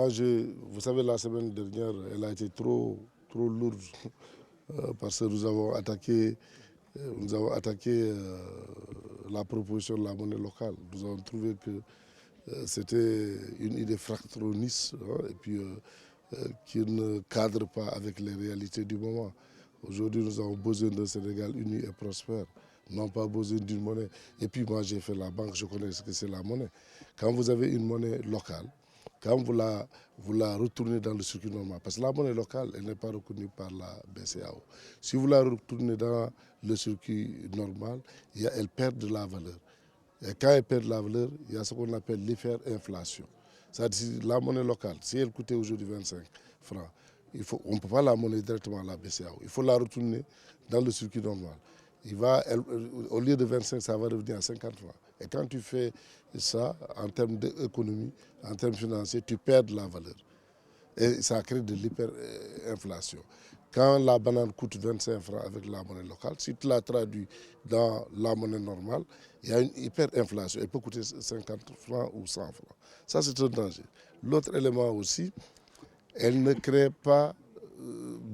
Moi, vous savez, la semaine dernière, elle a été trop lourde parce que nous avons attaqué la proposition de la monnaie locale. Nous avons trouvé que c'était une idée fractroniste et puis qui ne cadre pas avec les réalités du moment. Aujourd'hui, nous avons besoin d'un Sénégal uni et prospère, non pas besoin d'une monnaie. Et puis moi, j'ai fait la banque, je connais ce que c'est la monnaie. Quand vous avez une monnaie locale, quand vous la retournez dans le circuit normal, parce que la monnaie locale, elle n'est pas reconnue par la BCEAO. Si vous la retournez dans le circuit normal, elle perd de la valeur. Et quand elle perd de la valeur, il y a ce qu'on appelle l'hyperinflation. C'est-à-dire la monnaie locale, si elle coûtait aujourd'hui 25 francs, on ne peut pas la monnaie directement à la BCEAO. Il faut la retourner dans le circuit normal. Au lieu de 25, ça va revenir à 50 francs. Et quand tu fais ça, en termes d'économie, en termes financiers, tu perds de la valeur. Et ça crée de l'hyperinflation. Quand la banane coûte 25 francs avec la monnaie locale, si tu la traduis dans la monnaie normale, il y a une hyperinflation. Elle peut coûter 50 francs ou 100 francs. Ça, c'est un danger. L'autre élément aussi, elle ne crée pas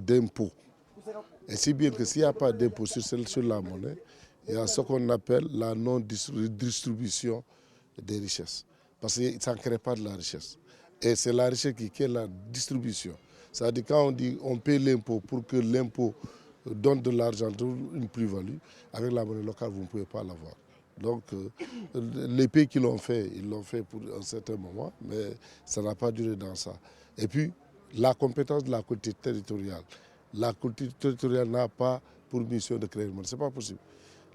d'impôts. Et si bien que s'il n'y a pas d'impôt sur la monnaie, il y a ce qu'on appelle la non-distribution des richesses. Parce que ça ne crée pas de la richesse. Et c'est la richesse qui est la distribution. C'est-à-dire quand on dit on paie l'impôt pour que l'impôt donne de l'argent, une plus-value, avec la monnaie locale, vous ne pouvez pas l'avoir. Donc les pays qui l'ont fait, ils l'ont fait pour un certain moment, mais ça n'a pas duré dans ça. Et puis, la compétence de la collectivité territoriale. La collectivité territoriale n'a pas pour mission de créer une monnaie. Ce n'est pas possible.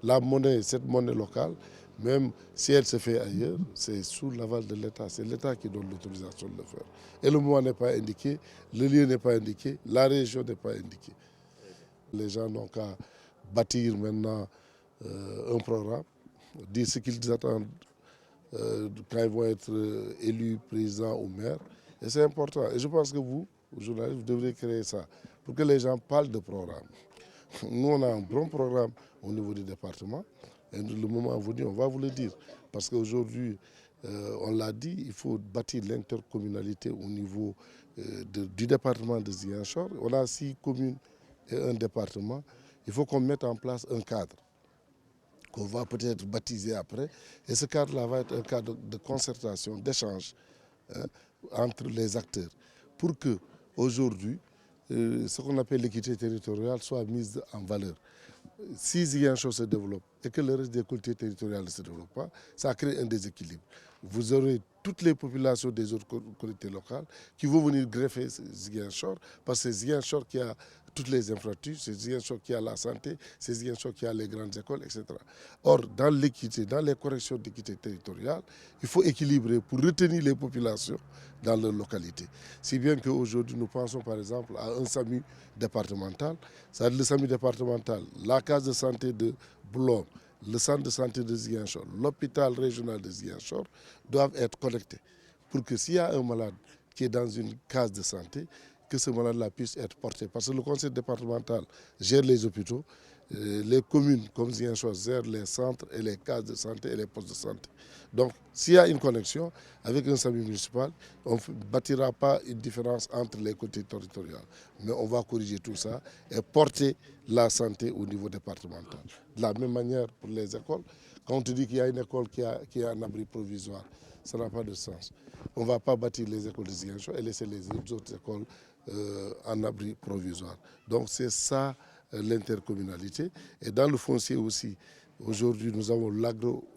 La monnaie, cette monnaie locale, même si elle se fait ailleurs, c'est sous l'aval de l'État. C'est l'État qui donne l'autorisation de le faire. Et le moment n'est pas indiqué, le lieu n'est pas indiqué, la région n'est pas indiquée. Les gens n'ont qu'à bâtir maintenant un programme, dire ce qu'ils attendent quand ils vont être élus président ou maire. Et c'est important. Et je pense que vous, journalistes, vous devriez créer ça pour que les gens parlent de programme. Nous, on a un bon programme au niveau du département. Et le moment venu, on va vous le dire. Parce qu'aujourd'hui, on l'a dit, il faut bâtir l'intercommunalité au niveau du département de Ziguinchor. On a 6 communes et un département. Il faut qu'on mette en place un cadre qu'on va peut-être baptiser après. Et ce cadre-là va être un cadre de concertation, d'échange entre les acteurs. Pour que aujourd'hui, ce qu'on appelle l'équité territoriale soit mise en valeur. Si Ziguinchor se développe et que le reste des collectivités territoriales ne se développe pas, ça crée un déséquilibre. Vous aurez toutes les populations des autres collectivités locales qui vont venir greffer Ziguinchor, parce que c'est Ziguinchor qui a toutes les infrastructures, c'est Ziguinchor qui a la santé, c'est Ziguinchor qui a les grandes écoles, etc. Or, dans l'équité, dans les corrections d'équité territoriale, il faut équilibrer pour retenir les populations dans leur localité. Si bien qu'aujourd'hui, nous pensons par exemple à un SAMU départemental, c'est-à-dire le SAMU départemental, la case de santé de Blom, le centre de santé de Ziguinchor, l'hôpital régional de Ziguinchor doivent être connectés pour que s'il y a un malade qui est dans une case de santé, que ce malade-là puisse être porté. Parce que le conseil départemental gère les hôpitaux, les communes comme Ziguinchor gèrent les centres et les cases de santé et les postes de santé. Donc, s'il y a une connexion avec un SAMU municipal, on ne bâtira pas une différence entre les côtés territoriaux. Mais on va corriger tout ça et porter la santé au niveau départemental. De la même manière pour les écoles, quand on te dit qu'il y a une école qui a un abri provisoire, ça n'a pas de sens. On ne va pas bâtir les écoles de Ziguinchor et laisser les autres écoles en abri provisoire. Donc c'est ça l'intercommunalité. Et dans le foncier aussi, aujourd'hui nous avons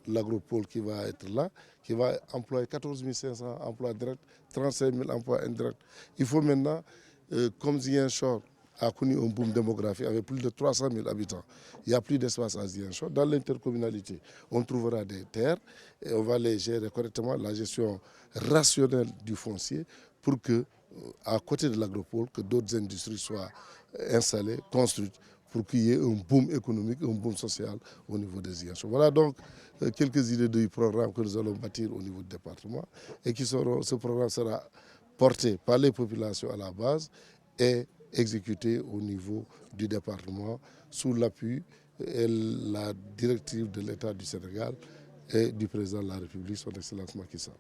l'agropole qui va être là, qui va employer 14 500 emplois directs, 35 000 emplois indirects. Il faut maintenant, comme Ziguinchor a connu un boom démographique avec plus de 300 000 habitants. Il n'y a plus d'espace à Ziguinchor. Dans l'intercommunalité, on trouvera des terres et on va les gérer correctement, la gestion rationnelle du foncier pour que, à côté de l'agropole, que d'autres industries soient installées, construites, pour qu'il y ait un boom économique, un boom social au niveau des Ziguinchor. Voilà donc quelques idées du programme que nous allons bâtir au niveau du département et ce programme sera porté par les populations à la base et exécuté au niveau du département sous l'appui et la directive de l'État du Sénégal et du président de la République, son Excellence Macky Sall.